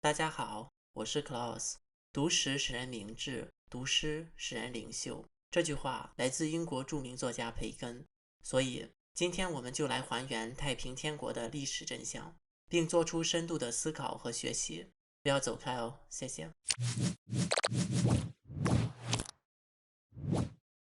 大家好，我是 Klaus。读史使人明智，读诗使人灵秀。这句话来自英国著名作家培根。所以，今天我们就来还原太平天国的历史真相，并做出深度的思考和学习。不要走开哦，谢谢。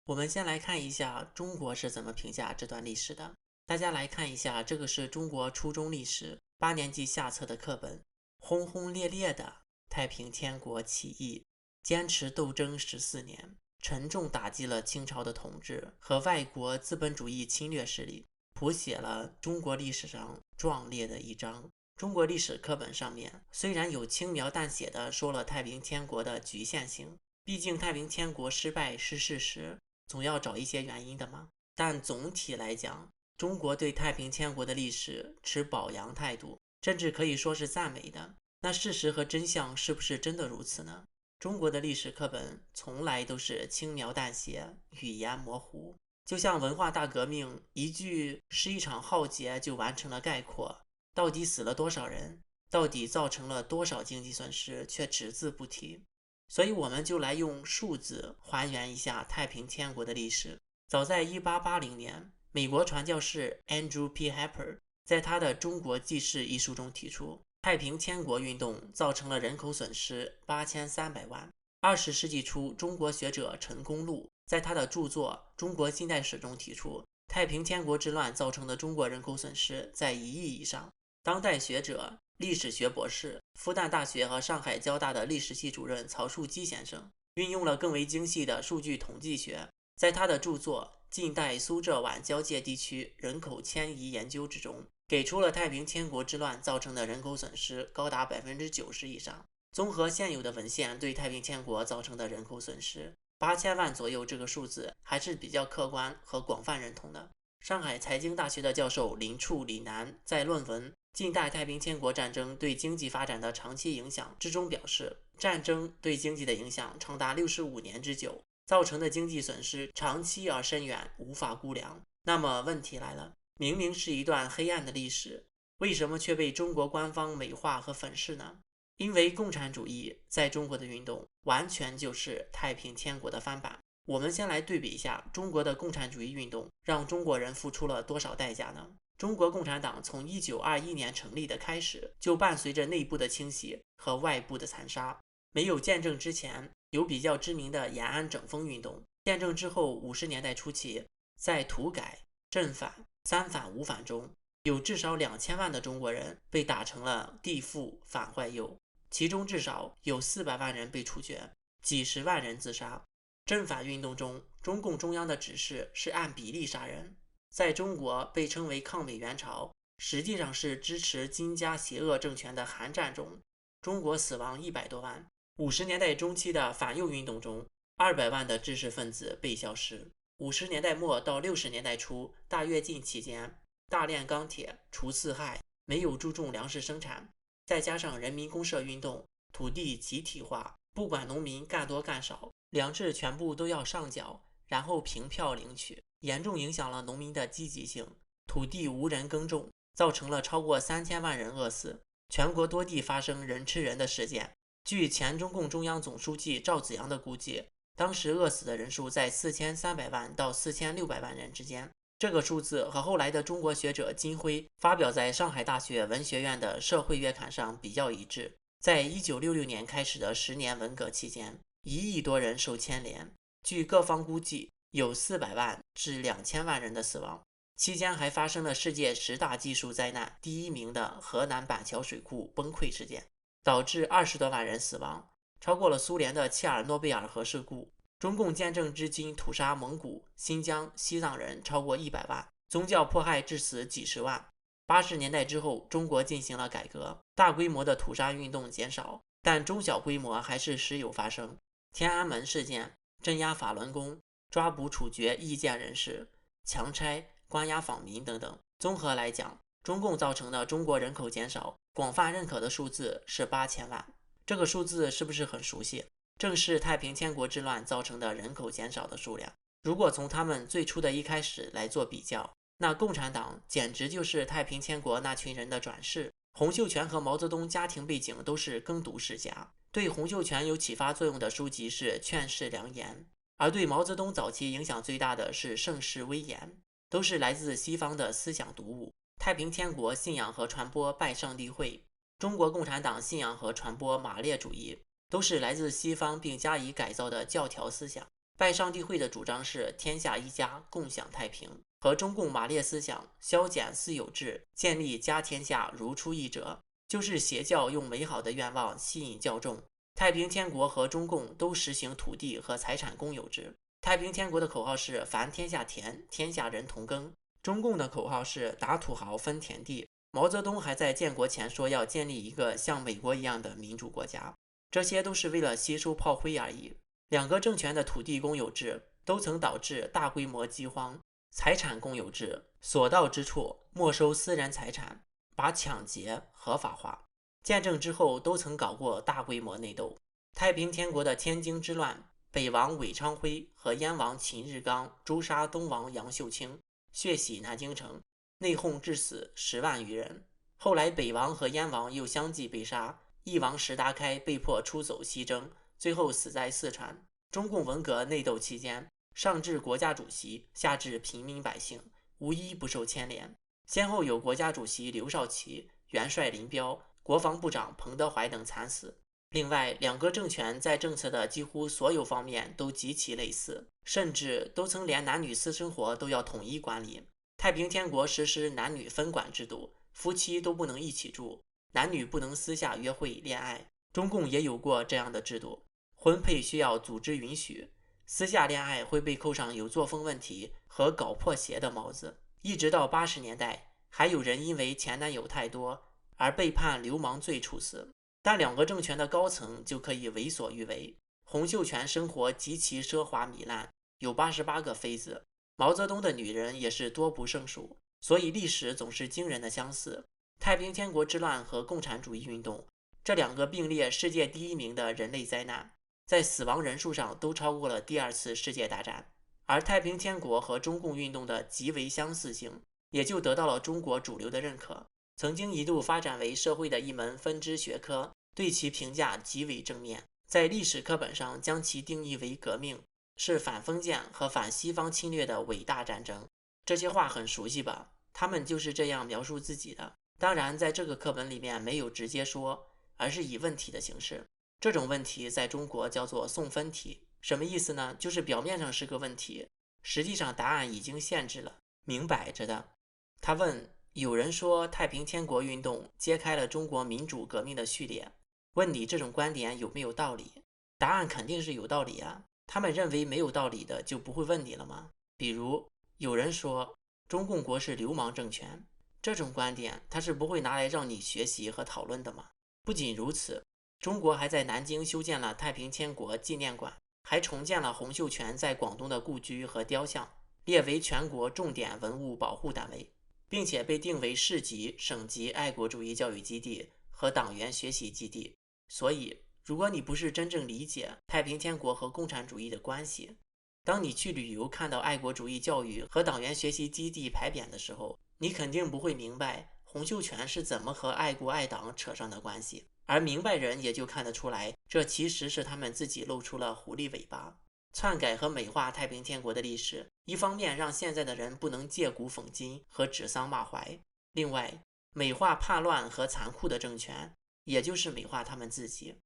我们先来看一下中国是怎么评价这段历史的。大家来看一下，这个是中国初中历史8年级下册的课本。轰轰烈烈的太平天国起义，坚持斗争14年，沉重打击了清朝的统治和外国资本主义侵略势力，谱写了中国历史上壮烈的一章。中国历史课本上面虽然有轻描淡写的说了太平天国的局限性，毕竟太平天国失败是事实，总要找一些原因的嘛。但总体来讲，中国对太平天国的历史持表扬态度，甚至可以说是赞美的。那事实和真相是不是真的如此呢？中国的历史课本从来都是轻描淡写，语言模糊，就像文化大革命，一句是一场浩劫就完成了概括，到底死了多少人，到底造成了多少经济损失，却只字不提。所以我们就来用数字还原一下太平天国的历史。早在1880年，美国传教士 Andrew P. Harper 在他的《中国纪事》一书中提出，太平天国运动造成了人口损失8300万。20世纪初，中国学者陈公路在他的著作《中国近代史》中提出，太平天国之乱造成的中国人口损失在1亿以上。当代学者、历史学博士、复旦大学和上海交大的历史系主任曹树基先生运用了更为精细的数据统计学，在他的著作《近代苏浙皖交界地区人口迁移研究》之中，给出了太平天国之乱造成的人口损失高达90%以上。综合现有的文献对太平天国造成的人口损失8000万左右，这个数字还是比较客观和广泛认同的。上海财经大学的教授林处李南在论文《近代太平天国战争对经济发展的长期影响》之中表示，战争对经济的影响长达65年之久，造成的经济损失长期而深远，无法估量。那么问题来了，明明是一段黑暗的历史，为什么却被中国官方美化和粉饰呢？因为共产主义在中国的运动完全就是太平天国的翻版。我们先来对比一下中国的共产主义运动让中国人付出了多少代价呢？中国共产党从1921年成立的开始，就伴随着内部的清洗和外部的残杀。没有建政之前，有比较知名的延安整风运动；建政之后50年代初期，在土改、镇反、三反五反中，有至少2000万的中国人被打成了地富反坏右，其中至少有400万人被处决，几十万人自杀。镇反运动中，中共中央的指示是按比例杀人，在中国被称为抗美援朝，实际上是支持金家邪恶政权的韩战中，中国死亡100多万。50年代中期的反右运动中，200万的知识分子被消失。50年代末到60年代初大跃进期间，大炼钢铁、除四害，没有注重粮食生产，再加上人民公社运动，土地集体化，不管农民干多干少，粮食全部都要上缴，然后凭票领取，严重影响了农民的积极性，土地无人耕种，造成了超过3000万人饿死，全国多地发生人吃人的事件。据前中共中央总书记赵紫阳的估计，当时饿死的人数在4300万到4600万人之间。这个数字和后来的中国学者金辉发表在上海大学文学院的社会月刊上比较一致。在1966年开始的10年文革期间，1亿多人受牵连，据各方估计，有400万至2000万人的死亡。期间还发生了世界10大技术灾难第1名的河南板桥水库崩溃事件，导致20多万人死亡，超过了苏联的切尔诺贝尔核事故。中共建政至今屠杀蒙古、新疆、西藏人超过100万，宗教迫害致死几十万。80年代之后，中国进行了改革，大规模的屠杀运动减少，但中小规模还是时有发生。天安门事件、镇压法轮功、抓捕处决异见人士、强拆、关押访民等等。综合来讲，中共造成的中国人口减少，广泛认可的数字是8000万。这个数字是不是很熟悉？正是太平天国之乱造成的人口减少的数量。如果从他们最初的一开始来做比较，那共产党简直就是太平天国那群人的转世。洪秀全和毛泽东家庭背景都是耕读世家，对洪秀全有启发作用的书籍是《劝世良言》，而对毛泽东早期影响最大的是《盛世威严》，都是来自西方的思想读物。太平天国信仰和传播拜上帝会，中国共产党信仰和传播马列主义，都是来自西方并加以改造的教条思想。拜上帝会的主张是天下一家，共享太平，和中共马列思想削减私有制，建立家天下如出一辙，就是邪教用美好的愿望吸引教众。太平天国和中共都实行土地和财产公有制。太平天国的口号是凡天下田，天下人同耕，中共的口号是打土豪分田地。毛泽东还在建国前说要建立一个像美国一样的民主国家，这些都是为了吸收炮灰而已。两个政权的土地公有制都曾导致大规模饥荒，财产公有制所到之处没收私人财产，把抢劫合法化。建政之后都曾搞过大规模内斗。太平天国的天津之乱，北王韦昌辉和燕王秦日纲诛杀东王杨秀清，血洗南京城，内讧致死10万余人。后来北王和燕王又相继被杀，翼王石达开被迫出走西征，最后死在四川。中共文革内斗期间，上至国家主席，下至平民百姓，无一不受牵连。先后有国家主席刘少奇、元帅林彪、国防部长彭德怀等惨死。另外，两个政权在政策的几乎所有方面都极其类似，甚至都曾连男女私生活都要统一管理。太平天国实施男女分管制度，夫妻都不能一起住，男女不能私下约会恋爱。中共也有过这样的制度，婚配需要组织允许，私下恋爱会被扣上有作风问题和搞破鞋的帽子。一直到80年代，还有人因为前男友太多而被判流氓罪处死。但两个政权的高层就可以为所欲为。洪秀全生活极其奢华糜烂，有88个妃子。毛泽东的女人也是多不胜数，所以历史总是惊人的相似。太平天国之乱和共产主义运动，这两个并列世界第1名的人类灾难，在死亡人数上都超过了第2次世界大战。而太平天国和中共运动的极为相似性，也就得到了中国主流的认可。曾经一度发展为社会的一门分支学科，对其评价极为正面，在历史课本上将其定义为革命，是反封建和反西方侵略的伟大战争。这些话很熟悉吧？他们就是这样描述自己的。当然，在这个课本里面没有直接说，而是以问题的形式。这种问题在中国叫做送分题。什么意思呢？就是表面上是个问题，实际上答案已经限制了，明摆着的。他问，有人说太平天国运动揭开了中国民主革命的序列，问你这种观点有没有道理？答案肯定是有道理啊。他们认为没有道理的就不会问你了吗？比如有人说中共国是流氓政权，这种观点他是不会拿来让你学习和讨论的嘛。不仅如此，中国还在南京修建了太平天国纪念馆，还重建了洪秀全在广东的故居和雕像，列为全国重点文物保护单位，并且被定为市级、省级爱国主义教育基地和党员学习基地。所以，如果你不是真正理解太平天国和共产主义的关系，当你去旅游看到爱国主义教育和党员学习基地牌匾的时候，你肯定不会明白洪秀全是怎么和爱国爱党扯上的关系。而明白人也就看得出来，这其实是他们自己露出了狐狸尾巴。篡改和美化太平天国的历史，一方面让现在的人不能借古讽今和指桑骂槐，另外美化叛乱和残酷的政权，也就是美化他们自己。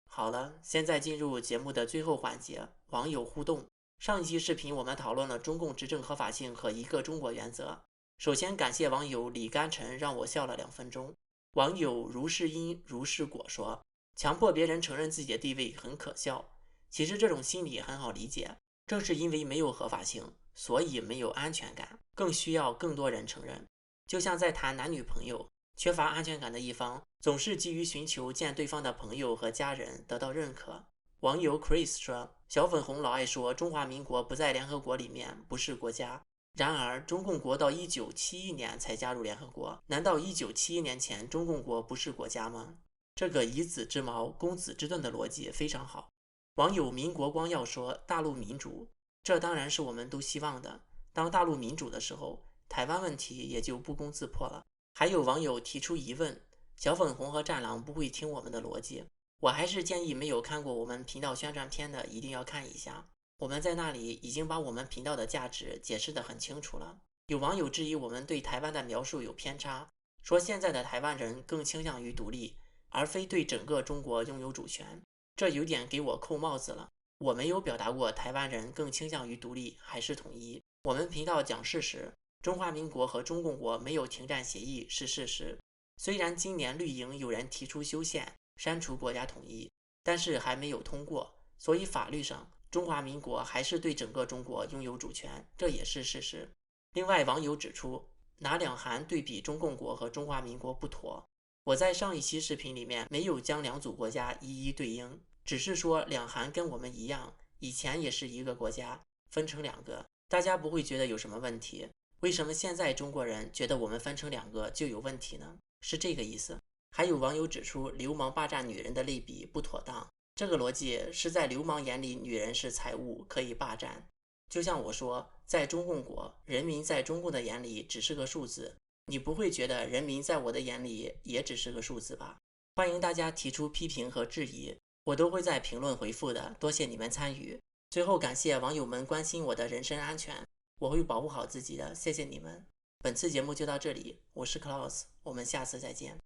好了，现在进入节目的最后环节，网友互动。上一期视频我们讨论了中共执政合法性和一个中国原则。首先感谢网友李甘晨让我笑了2分钟。网友如是因如是果说，强迫别人承认自己的地位很可笑。其实这种心理很好理解，正是因为没有合法性，所以没有安全感，更需要更多人承认。就像在谈男女朋友，缺乏安全感的一方总是急于寻求见对方的朋友和家人得到认可。网友 Chris 说，小粉红老爱说中华民国不在联合国里面，不是国家。然而中共国到1971年才加入联合国，难道1971年前中共国不是国家吗？这个以子之矛攻子之盾的逻辑非常好。网友民国光耀说，大陆民主，这当然是我们都希望的。当大陆民主的时候，台湾问题也就不攻自破了。还有网友提出疑问，小粉红和战狼不会听我们的逻辑。我还是建议没有看过我们频道宣传片的一定要看一下，我们在那里已经把我们频道的价值解释得很清楚了。有网友质疑我们对台湾的描述有偏差，说现在的台湾人更倾向于独立，而非对整个中国拥有主权，这有点给我扣帽子了。我没有表达过台湾人更倾向于独立还是统一，我们频道讲事实，中华民国和中共国没有停战协议是事实。虽然今年绿营有人提出修宪删除国家统一，但是还没有通过，所以法律上中华民国还是对整个中国拥有主权，这也是事实。另外，网友指出拿两韩对比中共国和中华民国不妥，我在上一期视频里面没有将两组国家一一对应，只是说两韩跟我们一样，以前也是一个国家，分成两个，大家不会觉得有什么问题。为什么现在中国人觉得我们分成两个就有问题呢？是这个意思。还有网友指出流氓霸占女人的类比不妥当，这个逻辑是在流氓眼里女人是财物可以霸占。就像我说，在中共国，人民在中共的眼里只是个数字，你不会觉得人民在我的眼里也只是个数字吧？欢迎大家提出批评和质疑，我都会在评论回复的，多谢你们参与。最后感谢网友们关心我的人身安全，我会保护好自己的，谢谢你们。本次节目就到这里，我是 Klaus，我们下次再见。